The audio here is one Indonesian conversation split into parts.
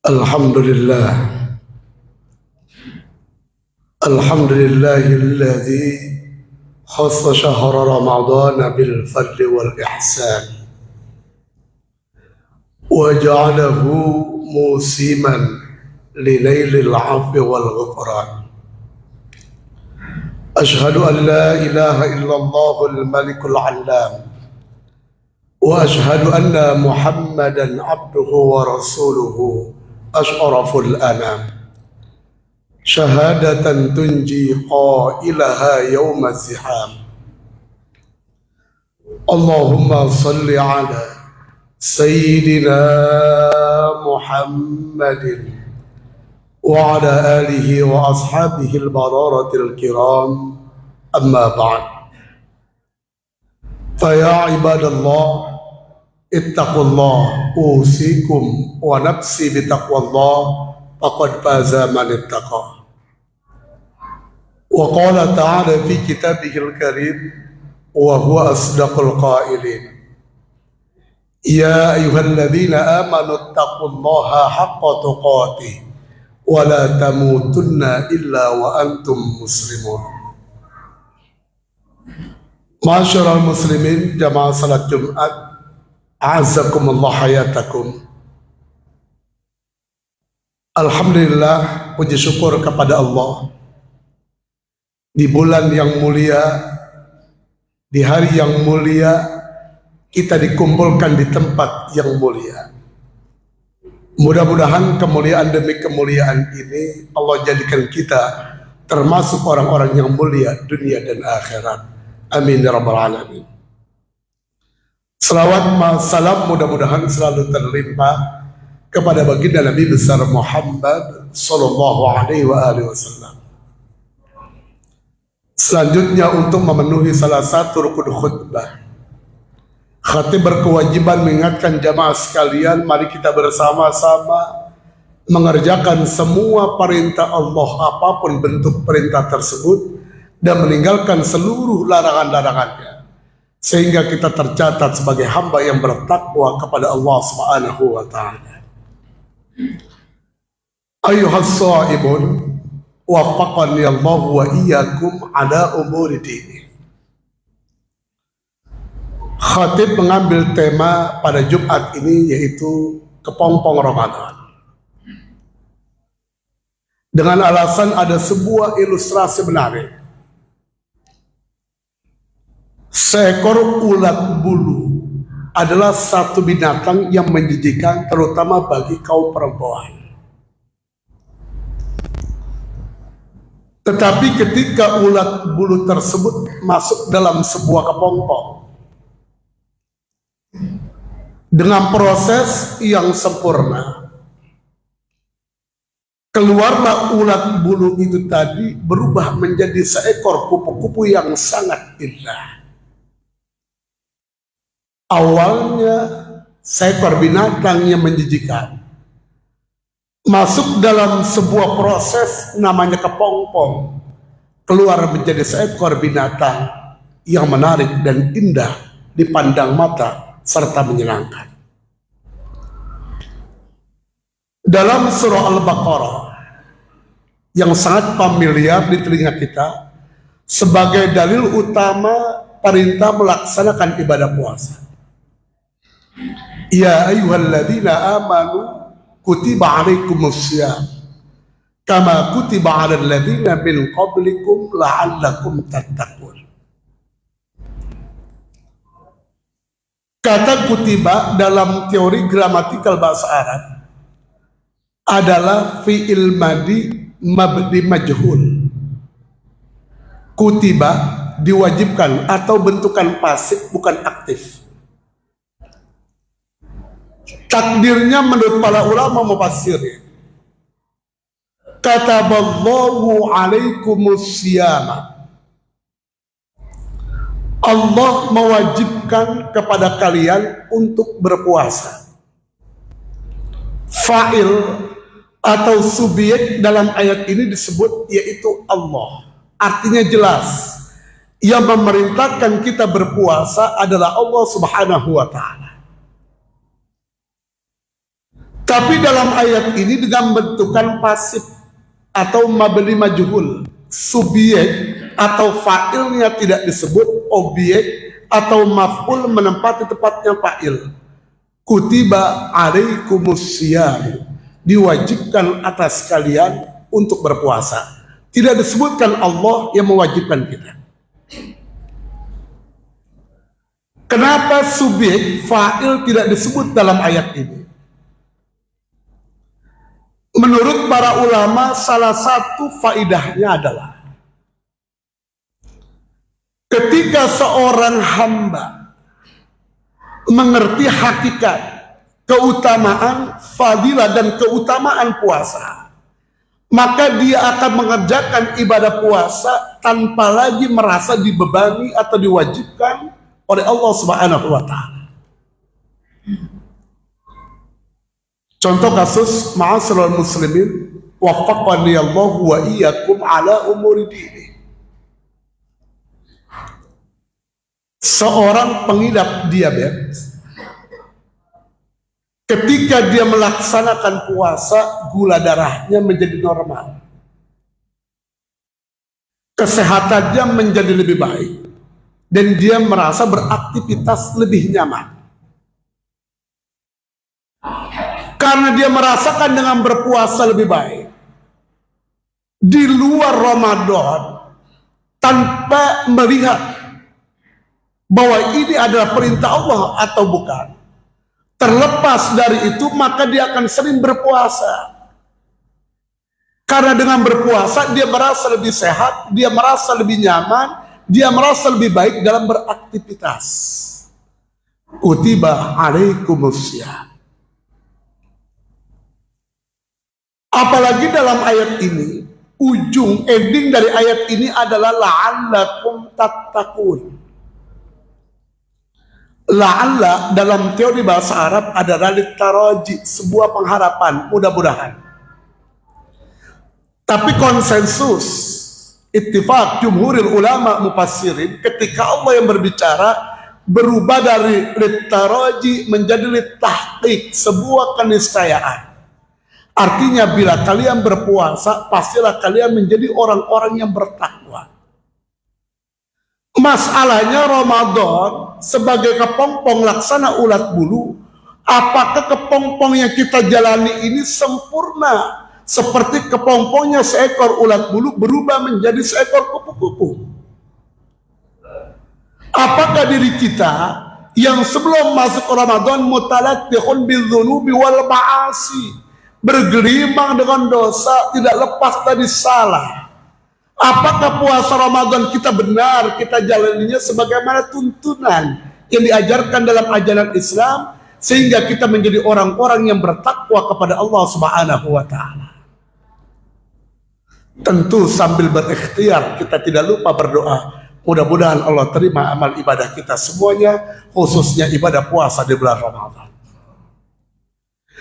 Alhamdulillah. Alhamdulillahilladzi khassa syahra Ramadhan bil fadli wal ihsan wa ja'alahu musiman li lailil 'afwi wal ghufran. Ashhadu an la ilaha illallahul malikul 'allam wa ashhadu anna Muhammadan 'abduhu wa rasuluhu asyraful anam. Syahadatan tunji qailaha yawma ziham. Allahumma salli ala Sayyidina Muhammadin wa ala alihi wa ashabihi al-bararatil kiram. Amma ba'd. Faya ibadallah, ittaqullah, usikum wa nafsi bitaqwallah, faqad faza man ittaqa. Wa qala ta'ala fi kitabihil karim wa huwa asdaqul qailin. Ya ayyuhalladzina amanu taqullaha haqqa tuqatih wa la tamutunna illa wa antum muslimun. Ma'asyiral muslimin, jamaah salat Jumat, a'azzakumullah hayatakum. Alhamdulillah, puji syukur kepada Allah. Di bulan yang mulia, di hari yang mulia, kita dikumpulkan di tempat yang mulia. Mudah-mudahan kemuliaan demi kemuliaan ini Allah jadikan kita termasuk orang-orang yang mulia dunia dan akhirat. Amin ya rabbal alamin. Salawat salam mudah-mudahan selalu terlimpah kepada baginda Nabi besar Muhammad sallallahu alaihi wasallam. Selanjutnya, untuk memenuhi salah satu rukun khutbah, khatib berkewajiban mengingatkan jamaah sekalian, mari kita bersama-sama mengerjakan semua perintah Allah apapun bentuk perintah tersebut dan meninggalkan seluruh larangan-larangannya, sehingga kita tercatat sebagai hamba yang bertakwa kepada Allah Subhanahu wa ta'ala. Ayuhas sha'ibun, waffaqani Allah wa iyyakum ala umuri dini. Khatib mengambil tema pada Jumat ini yaitu kepompong Ramadan. Dengan alasan ada sebuah ilustrasi menarik. Seekor ulat bulu adalah satu binatang yang menjijikan terutama bagi kaum perempuan. Tetapi ketika ulat bulu tersebut masuk dalam sebuah kepompong dengan proses yang sempurna, keluarlah ulat bulu itu tadi berubah menjadi seekor kupu-kupu yang sangat indah. Awalnya seekor binatang yang menjijikan masuk dalam sebuah proses namanya kepompong, keluar menjadi seekor binatang yang menarik dan indah dipandang mata serta menyenangkan. Dalam surah Al-Baqarah yang sangat familiar di telinga kita sebagai dalil utama perintah melaksanakan ibadah puasa. Ya ayyuhalladzina amanu kutiba alaikumussyam kama kutiba alal ladzina min qablikum la'allakum tattaqun. Kata kutiba dalam teori gramatikal bahasa Arab adalah fi'il madi mabni majhul. Kutiba diwajibkan atau bentukan pasif bukan aktif. Takdirnya menurut para ulama mufassirin, kataballahu alaikumussyama, Allah mewajibkan kepada kalian untuk berpuasa. Fa'il atau subjek dalam ayat ini disebut yaitu Allah. Artinya jelas, yang memerintahkan kita berpuasa adalah Allah Subhanahu wa Ta'ala. Tapi dalam ayat ini dengan bentukan pasif atau mabni majhul, subjek atau fa'ilnya tidak disebut, objek atau maf'ul menempati tempatnya fa'il. Kutiba alaikumus syiyam, diwajibkan atas kalian untuk berpuasa. Tidak disebutkan Allah yang mewajibkan kita. Kenapa subjek fa'il tidak disebut dalam ayat ini? Menurut para ulama, salah satu faidahnya adalah ketika seorang hamba mengerti hakikat, keutamaan, fadilah dan keutamaan puasa, maka dia akan mengerjakan ibadah puasa tanpa lagi merasa dibebani atau diwajibkan oleh Allah Subhanahu wa Ta'ala. Contoh kasus, ma'asyiral muslimin, waffaqani Allah wa iyyakum ala umuri dini. Seorang pengidap diabetes, ketika dia melaksanakan puasa, gula darahnya menjadi normal, kesehatannya menjadi lebih baik, dan dia merasa beraktivitas lebih nyaman. Karena dia merasakan dengan berpuasa lebih baik di luar Ramadan, tanpa melihat bahwa ini adalah perintah Allah atau bukan. Terlepas dari itu, maka dia akan sering berpuasa. Karena dengan berpuasa dia merasa lebih sehat, dia merasa lebih nyaman, dia merasa lebih baik dalam beraktivitas. Kutiba alaikumus syiyam. Apalagi dalam ayat ini, ujung ending dari ayat ini adalah la'allakum tattaqun. La'alla dalam teori bahasa Arab adalah litaraji, sebuah pengharapan, mudah-mudahan. Tapi konsensus ittifaq jumhuril ulama mufassirin, ketika Allah yang berbicara berubah dari litaraji menjadi litahqiq, sebuah keniscayaan. Artinya bila kalian berpuasa, pastilah kalian menjadi orang-orang yang bertakwa. Masalahnya Ramadan sebagai kepompong laksana ulat bulu, apakah kepompong yang kita jalani ini sempurna seperti kepompongnya seekor ulat bulu berubah menjadi seekor kupu-kupu? Apakah diri kita yang sebelum masuk Ramadan mutalattihun bidzunubi wal ma'asi, bergelimang dengan dosa, tidak lepas dari salah? Apakah puasa Ramadan kita benar, kita jalaninya sebagaimana tuntunan yang diajarkan dalam ajaran Islam, sehingga kita menjadi orang-orang yang bertakwa kepada Allah Subhanahu wa Ta'ala? Tentu sambil berikhtiar kita tidak lupa berdoa, mudah-mudahan Allah terima amal ibadah kita semuanya, khususnya ibadah puasa di bulan Ramadan.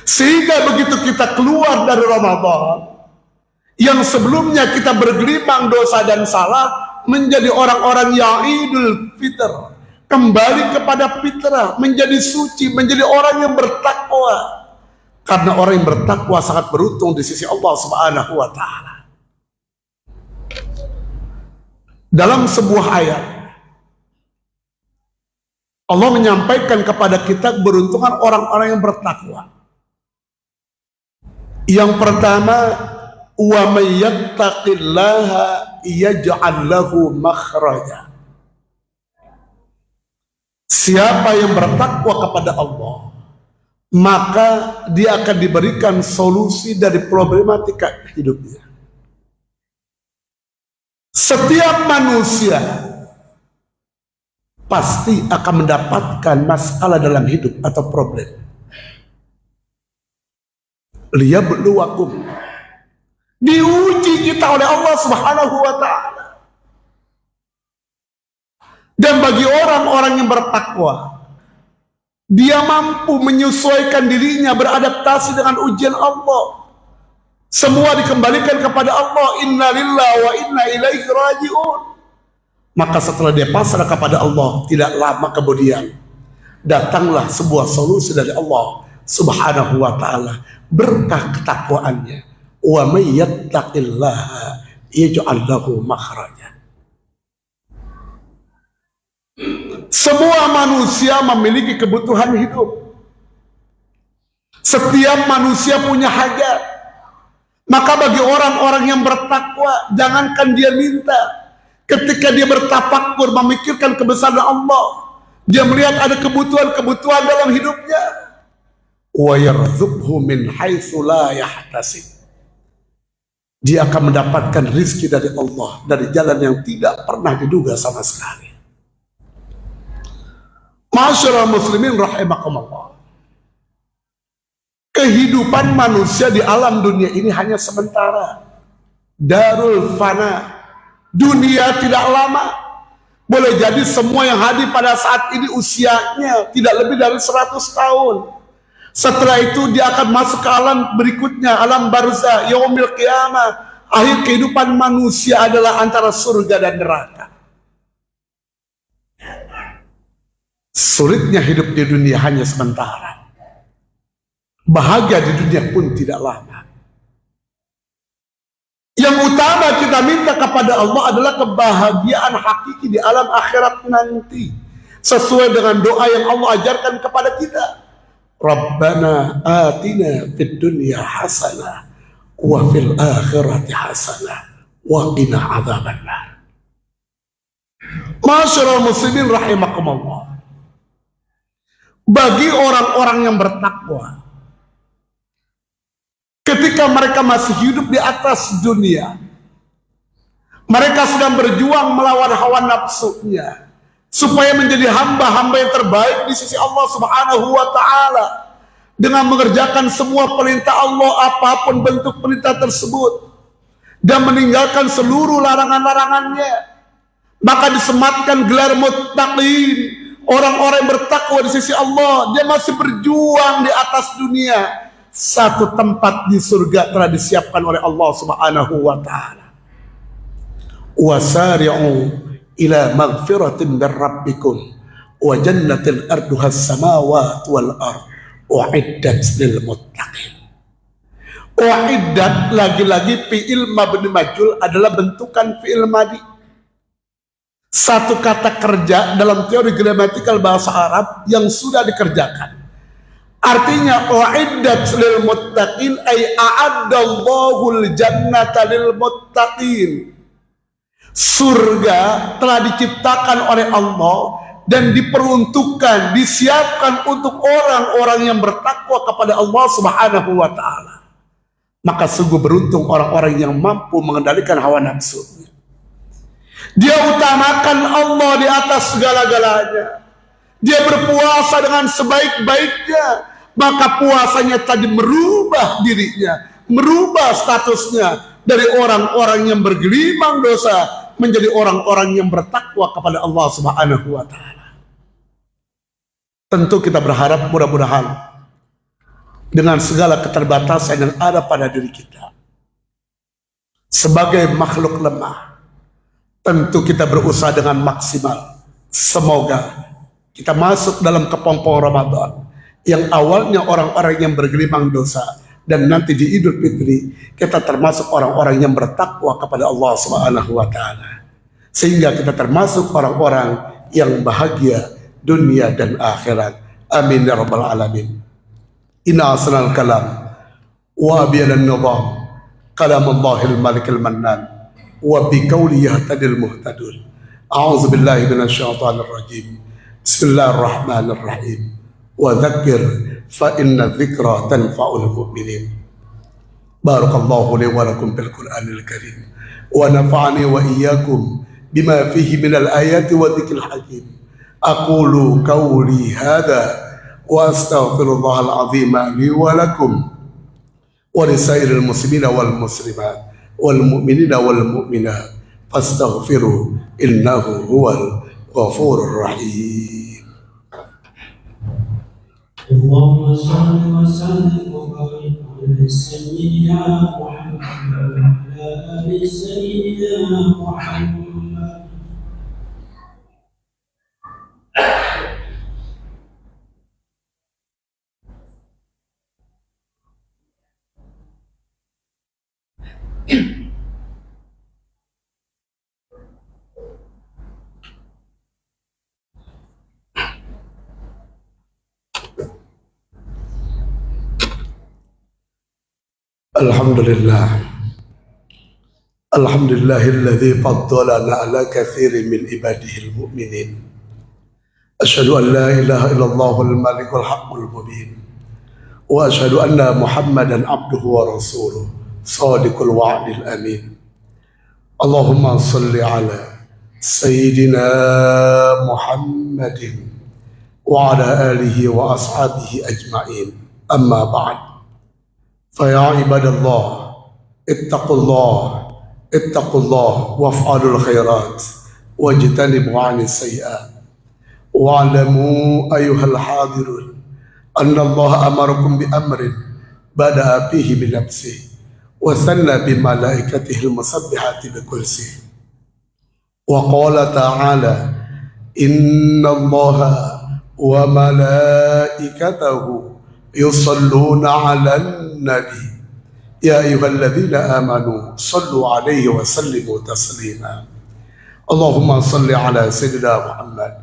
Sehingga begitu kita keluar dari Ramadan, yang sebelumnya kita bergelimang dosa dan salah, menjadi orang-orang yang idul fitr, kembali kepada fitrah, menjadi suci, menjadi orang yang bertakwa. Karena orang yang bertakwa sangat beruntung di sisi Allah Subhanahu wa Ta'ala. Dalam sebuah ayat, Allah menyampaikan kepada kita keberuntungan orang-orang yang bertakwa. Yang pertama, wa may yattaqillaha yaj'al lahu makhraja. Siapa yang bertakwa kepada Allah, maka dia akan diberikan solusi dari problematika hidupnya. Setiap manusia pasti akan mendapatkan masalah dalam hidup atau problem. Liyabluwakum, diuji kita oleh Allah Subhanahu wa Ta'ala. Dan bagi orang-orang yang bertakwa, Dia mampu menyesuaikan dirinya, beradaptasi dengan ujian Allah. Semua dikembalikan kepada Allah. Inna lillahi wa inna ilaihi raji'un. Maka setelah dia pasrah kepada Allah, tidak lama kemudian datanglah sebuah solusi dari Allah Subhanahu wa ta'ala berkah ketakwaannya. Wa may yattaqillaha yaj'al lahu makhraja. Semua manusia memiliki kebutuhan hidup. Setiap manusia punya hajat. Maka bagi orang-orang yang bertakwa, jangankan dia minta, ketika dia bertafakkur memikirkan kebesaran Allah, dia melihat ada kebutuhan-kebutuhan dalam hidupnya. Wa yarzuqhu min haitsu la yahtasib. Dia akan mendapatkan rizki dari Allah dari jalan yang tidak pernah diduga sama sekali. Masyarul muslimin rahimakumullah. Kehidupan manusia di alam dunia ini hanya sementara. Darul fana. Dunia tidak lama. Boleh jadi semua yang hadir pada saat ini usianya tidak lebih dari 100 tahun. Setelah itu dia akan masuk ke alam berikutnya, alam barzah, yaumil qiyamah. Akhir kehidupan manusia adalah antara surga dan neraka. Sulitnya hidup di dunia hanya sementara. Bahagia di dunia pun tidak lama. Yang utama kita minta kepada Allah adalah kebahagiaan hakiki di alam akhirat nanti. Sesuai dengan doa yang Allah ajarkan kepada kita. Rabbana atina fid dunya hasanah wa fil akhirati hasanah wa qina adzabannar. Masyarul muslimin rahimakumullah. Bagi orang-orang yang bertakwa, ketika mereka masih hidup di atas dunia, mereka sedang berjuang melawan hawa nafsunya supaya menjadi hamba-hamba yang terbaik di sisi Allah Subhanahu wa ta'ala dengan mengerjakan semua perintah Allah apapun bentuk perintah tersebut dan meninggalkan seluruh larangan-larangannya. Maka disematkan gelar muttaqin, orang-orang yang bertakwa di sisi Allah. Dia masih berjuang di atas dunia. Satu tempat di surga telah disiapkan oleh Allah Subhanahu wa ta'ala. Wasari'u ila maghfiratin min rabbikum wa jannatin arduha as-samawati wal ard u'iddat lil muttaqin. U'iddat lagi-lagi fi'il mabni majhul adalah bentukan fi'il madi. Satu kata kerja dalam teori gramatikal bahasa Arab yang sudah dikerjakan. Artinya u'iddat lil muttaqin ay a'addallahu al-jannata lil muttaqin. Surga telah diciptakan oleh Allah dan diperuntukkan, disiapkan untuk orang-orang yang bertakwa kepada Allah Subhanahu wa ta'ala. Maka sungguh beruntung orang-orang yang mampu mengendalikan hawa nafsunya. Dia utamakan Allah di atas segala-galanya. Dia berpuasa dengan sebaik-baiknya. Maka puasanya tadi merubah dirinya, merubah statusnya dari orang-orang yang bergelimang dosa menjadi orang-orang yang bertakwa kepada Allah Subhanahu wa ta'ala. Tentu kita berharap mudah-mudahan dengan segala keterbatasan yang ada pada diri kita sebagai makhluk lemah, tentu kita berusaha dengan maksimal. Semoga kita masuk dalam kepompong Ramadan yang awalnya orang-orang yang bergelimang dosa, dan nanti di Idul Fitri kita termasuk orang-orang yang bertakwa kepada Allah Subhanahu wa ta'ala, sehingga kita termasuk orang-orang yang bahagia dunia dan akhirat. Amin ya rabbal alamin. Inna asnal kalam wa biyalan nizam kalamallahil malikil mannan wa bi qawli yahtadil muhtadun. A'udzu billahi minasyaitonir rajim. Bismillahirrahmanirrahim. Wa dzakir fa inna dzikra tanfa'ul mu'minin. Barakallahu li wa lakum bil Qur'anil Karim wa nafa'ani wa iyyakum bima fihi minal ayati wa dzikril hakim. Aqulu qawli hadza wa astaghfirullahal azim li wa lakum wa lisairil muslimina wal muslimat wal mu'minina wal mu'minat fastaghfiru innahu huwal ghafurur rahim. اللهم صل وسلم وبارك على سيدنا محمد وعلى آل سيدنا محمد. Alhamdulillah. Alhamdulillahilladzi faddalana ala katsirin min ibadihil mu'minin. Asyhadu an la ilaha illallahul malikul haqqul mubin. Wa asyhadu anna Muhammadan abduhu wa rasuluh. Shadiqul wa'dil amin. Allahumma salli ala sayyidina Muhammadin wa ala alihi wa ashabihi ajma'in. Amma ba'd. Fa ya ibadallah, ittaqullah waf'alul khairat wajtanibu 'anis sayyi'at. Wa'lamu ayyuhal hadirun anna Allah amarakum bi amrin bada'a fihi bi nafsihi wa sanna bi malaikatihi al-musabbihati bi kursihi. Wa qala ta'ala inna Allaha wa malaikatahu yusalluna 'alan nabi ya ayyuhalladzina amanu sallu 'alaihi wa sallimu taslima. Allahumma salli 'ala sayyidina Muhammad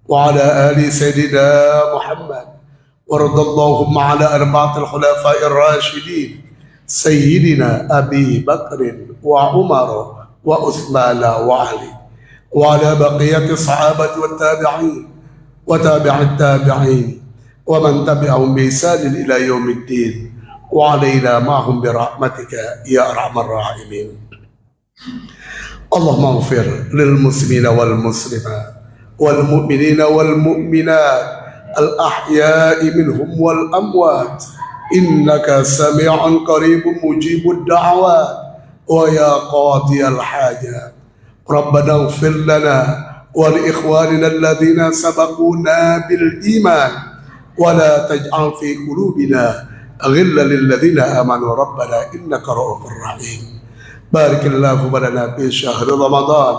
wa 'ala ali sayyidina Muhammad warḍa Allahumma 'ala arba'atil khulafa'ir rasyidin sayyidina Abi Bakr wa Umar wa Utsman wa Ali wa 'ala baqiyati sahabati wat tabi'in wa tabi'it tabi'in wa man tabi'ahum bi ihsan ila yaumiddin wa 'alaina ma'hum bi rahmatika ya arhamar rahimin. Allahumma ighfir lil muslimina wal muslimat wal mu'minina wal mu'minat al ahya'i minhum wal amwat innaka sami'un qaribun mujibud da'awat wa ya qadiyal hajat. Rabbana ighfir lana wa li ikhwanina alladhina sabaquna bil iman wa la taj'al fi qulubina ghillan lil ladzina amanu rabbana innaka ra'ufur rahim. بارك اللهم لنا في شهر رمضان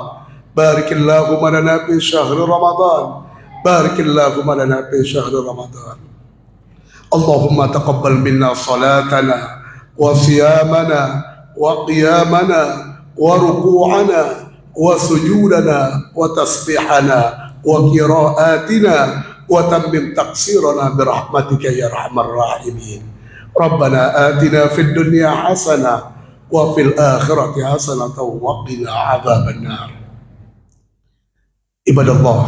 بارك اللهم لنا في شهر رمضان بارك اللهم لنا في شهر رمضان. اللهم تقبل منا صلاتنا وصيامنا وقيامنا وركوعنا وسجودنا وتسبيحنا وقراءاتنا وتمم تقصيرنا برحمتك يا ارحم الراحمين. ربنا آتنا في الدنيا حسنة وفي الآخرة حسنة وقنا عذاب النار. عباد الله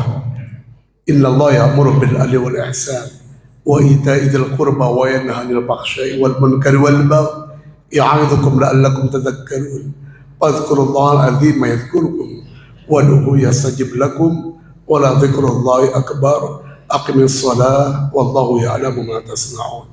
إن الله يأمر بالعدل والإحسان وإيتاء ذي القربى وينهى عن الفحشاء والمنكر والبغي يعظكم لعلكم تذكرون. فاذكروا الله العظيم يذكركم وادعوه يستجب لكم ولذكر الله أكبر. أقم الصلاة والله يعلم ما تصنعون.